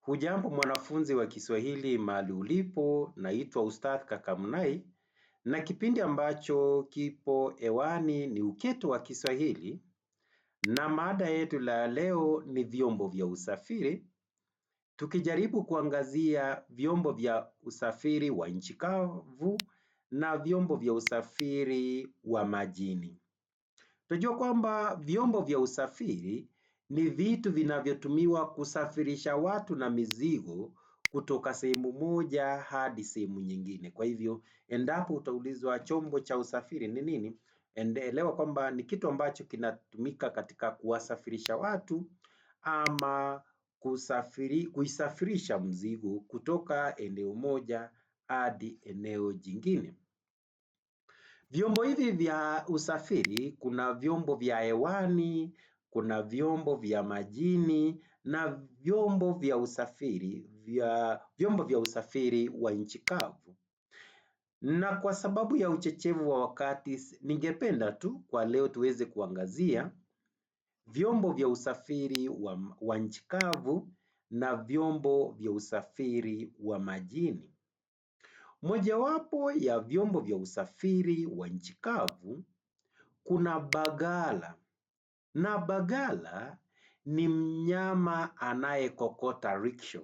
Hujambo mwanafunzi wa Kiswahili mahali ulipo, naitwa Ustadh Kakamnai, na kipindi ambacho kipo hewani ni Uketo wa Kiswahili, na mada yetu la leo ni vyombo vya usafiri, tukijaribu kuangazia vyombo vya usafiri wa nchi kavu na vyombo vya usafiri wa majini. Tunajua kwamba vyombo vya usafiri ni vitu vinavyotumiwa kusafirisha watu na mizigo kutoka sehemu moja hadi sehemu nyingine. Kwa hivyo, endapo utaulizwa chombo cha usafiri ni nini, elewa kwamba ni kitu ambacho kinatumika katika kuwasafirisha watu ama kuisafirisha mzigo kutoka eneo moja hadi eneo jingine. Vyombo hivi vya usafiri, kuna vyombo vya hewani, kuna vyombo vya majini na vyombo vya usafiri wa nchi kavu. Na kwa sababu ya uchechevu wa wakati, ningependa tu kwa leo tuweze kuangazia vyombo vya usafiri wa nchi kavu na vyombo vya usafiri wa majini. Mojawapo ya vyombo vya usafiri wa nchi kavu kuna bagala, na bagala ni mnyama anayekokota rickshaw.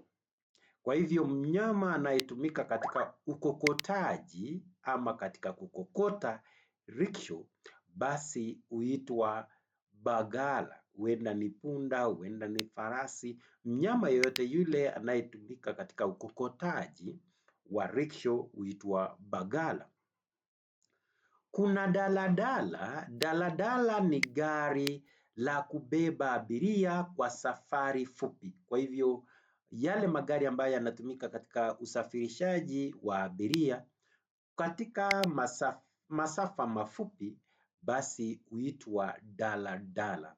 Kwa hivyo mnyama anayetumika katika ukokotaji ama katika kukokota rickshaw basi huitwa bagala. Huenda ni punda, huenda ni farasi, mnyama yeyote yule anayetumika katika ukokotaji wa rickshaw huitwa bagala. Kuna daladala. Daladala ni gari la kubeba abiria kwa safari fupi. Kwa hivyo yale magari ambayo yanatumika katika usafirishaji wa abiria katika masafa mafupi basi huitwa daladala.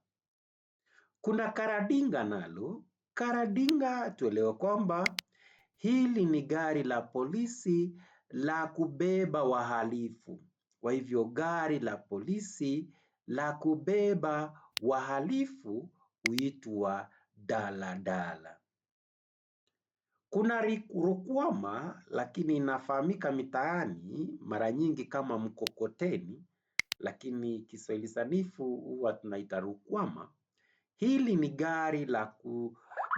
Kuna karadinga nalo. Karadinga tuelewe kwamba hili ni gari la polisi la kubeba wahalifu. Kwa hivyo gari la polisi la kubeba wahalifu huitwa daladala. Kuna rukwama lakini inafahamika mitaani mara nyingi kama mkokoteni, lakini Kiswahili sanifu huwa tunaita rukwama. Hili ni gari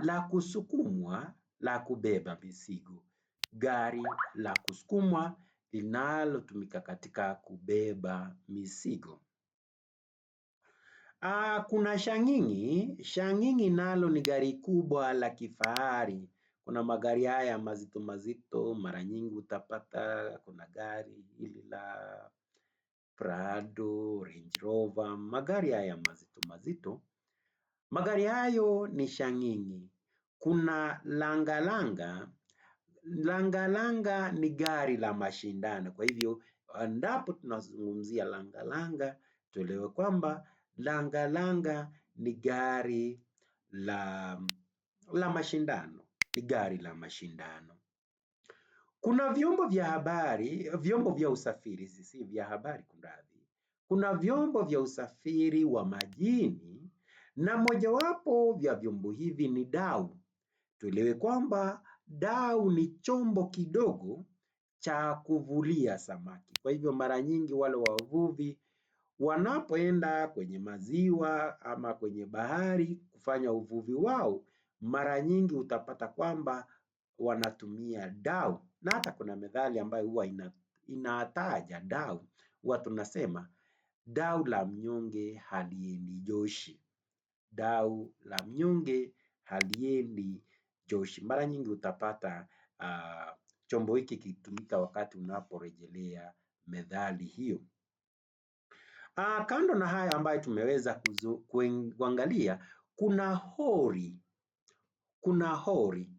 la kusukumwa la kubeba mizigo. Gari la kusukumwa linalotumika katika kubeba mizigo. Kuna shang'ing'i. Shang'ing'i nalo ni gari kubwa la kifahari. Kuna magari haya mazito mazito, mara nyingi utapata kuna gari hili la Prado, Range Rover, magari haya mazito mazito. Magari hayo ni shang'ing'i. Kuna langalanga. Langalanga ni gari la mashindano. Kwa hivyo, endapo tunazungumzia langalanga, tuelewe kwamba langalanga ni gari la mashindano. Ni gari la mashindano. Kuna vyombo vya usafiri, si vya habari kunradhi. Kuna vyombo vya usafiri wa majini na mojawapo vya vyombo hivi ni dau. Tuelewe kwamba dau ni chombo kidogo cha kuvulia samaki. Kwa hivyo mara nyingi wale wavuvi wanapoenda kwenye maziwa ama kwenye bahari kufanya uvuvi wao, mara nyingi utapata kwamba wanatumia dau. Na hata kuna methali ambayo huwa inataja dau. Huwa tunasema dau la mnyonge haliendi joshi. Dau la mnyonge haliendi joshi. Mara nyingi utapata chombo hiki kikitumika wakati unaporejelea methali hiyo. Kando na haya ambayo tumeweza kuangalia, kuna hori. Kuna hori.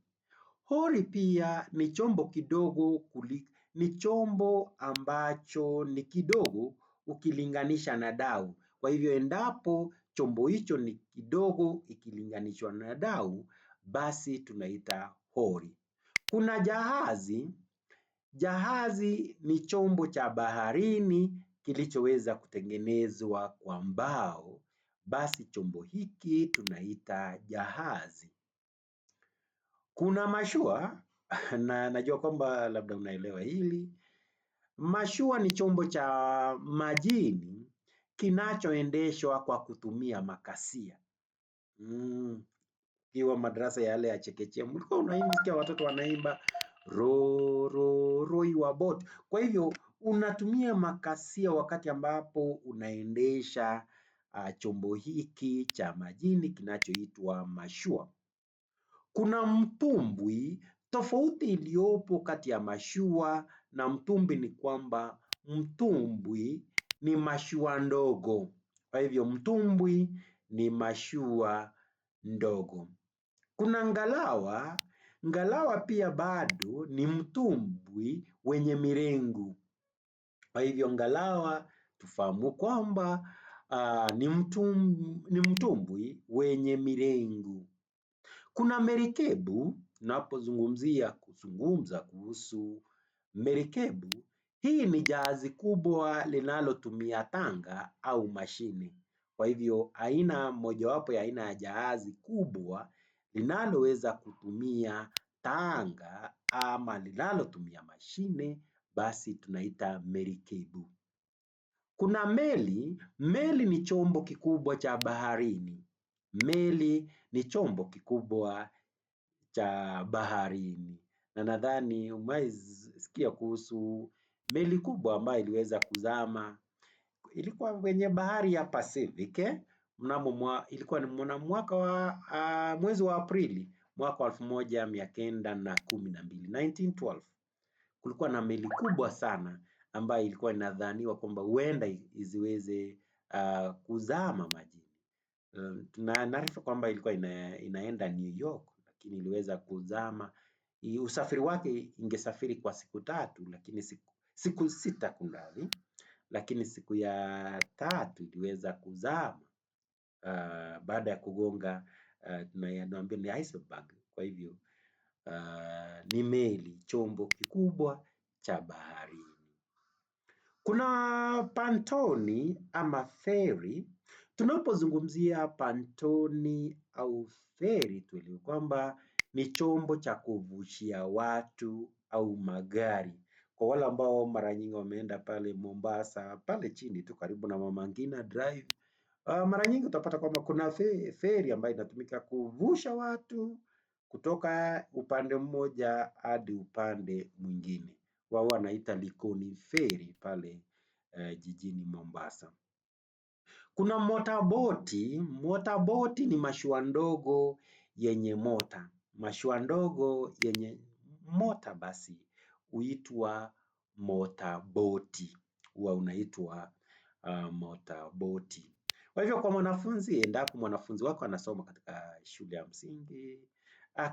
Hori pia ni chombo kidogo, ni chombo ambacho ni kidogo ukilinganisha na dau. Kwa hivyo endapo chombo hicho ni kidogo ikilinganishwa na dau, basi tunaita hori. Kuna jahazi. Jahazi ni chombo cha baharini kilichoweza kutengenezwa kwa mbao, basi chombo hiki tunaita jahazi. Kuna mashua na najua kwamba labda unaelewa hili. Mashua ni chombo cha majini kinachoendeshwa kwa kutumia makasia. Ikiwa madarasa yale ya chekechea, mlikuwa unaisikia watoto wanaimba ro ro row your boat. Kwa hivyo unatumia makasia wakati ambapo unaendesha chombo hiki cha majini kinachoitwa mashua. Kuna mtumbwi. Tofauti iliyopo kati ya mashua na mtumbwi ni kwamba mtumbwi ni mashua ndogo. Kwa hivyo mtumbwi ni mashua ndogo. Kuna ngalawa. Ngalawa pia bado ni mtumbwi wenye mirengu. Kwa hivyo ngalawa tufahamu kwamba ni mtumbwi wenye mirengu. Kuna merikebu. Kuzungumza kuhusu merikebu, hii ni jahazi kubwa linalotumia tanga au mashine. Kwa hivyo aina mojawapo ya aina ya jahazi kubwa linaloweza kutumia tanga ama linalotumia mashine, basi tunaita merikebu. Kuna meli. Meli ni chombo kikubwa cha baharini. Meli ni chombo kikubwa cha baharini. Na nadhani umewahi sikia kuhusu meli kubwa ambayo iliweza kuzama. Ilikuwa kwenye bahari ya Pacific. Ilikuwa ni mwaka wa mwezi wa Aprili mwaka wa 1912, 1912. Kulikuwa na meli kubwa sana ambayo ilikuwa inadhaniwa kwamba huenda isiweze kuzama majini. Tunaarifu kwamba ilikuwa inaenda New York, lakini iliweza kuzama. Usafiri wake ingesafiri kwa siku 3, lakini siku 6 kunradhi, lakini siku ya 3 iliweza kuzama baada ya kugonga tunaambia ni iceberg. Kwa hivyo ni meli, chombo kikubwa cha baharini. Kuna pantoni ama feri. Tunapozungumzia pantoni au feri tuelewe kwamba ni chombo cha kuvushia watu au magari. Kwa wale ambao mara nyingi wameenda pale Mombasa, pale chini tu karibu na Mama Ngina Drive, mara nyingi utapata kwamba kuna feri ambayo inatumika kuvusha watu kutoka upande mmoja hadi upande mwingine. Wao wanaita Likoni Ferry pale jijini Mombasa. Kuna motaboti. Motaboti ni mashua ndogo yenye mota. Mashua ndogo yenye mota basi huitwa motaboti. Huwa unaitwa motaboti. Kwa hivyo kwa mwanafunzi, endapo mwanafunzi wako anasoma katika shule ya msingi,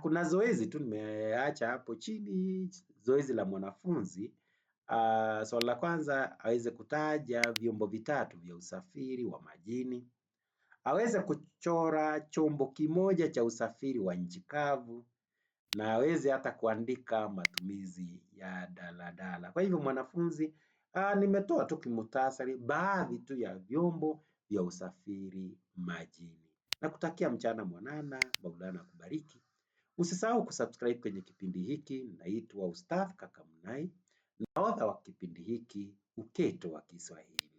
kuna zoezi tu nimeacha hapo chini, zoezi la mwanafunzi. Swali la kwanza aweze kutaja vyombo vitatu vya usafiri wa majini. Aweze kuchora chombo kimoja cha usafiri wa nchi kavu, na aweze hata kuandika matumizi ya daladala. Kwa hivyo mwanafunzi, nimetoa tu kimuhtasari baadhi tu ya vyombo vya usafiri majini. Nakutakia mchana mwanana, Maulana akubariki. Usisahau kusubscribe kwenye kipindi hiki. Naitwa Ustadh Kakamunai, nahodha wa kipindi hiki, Uketo wa Kiswahili.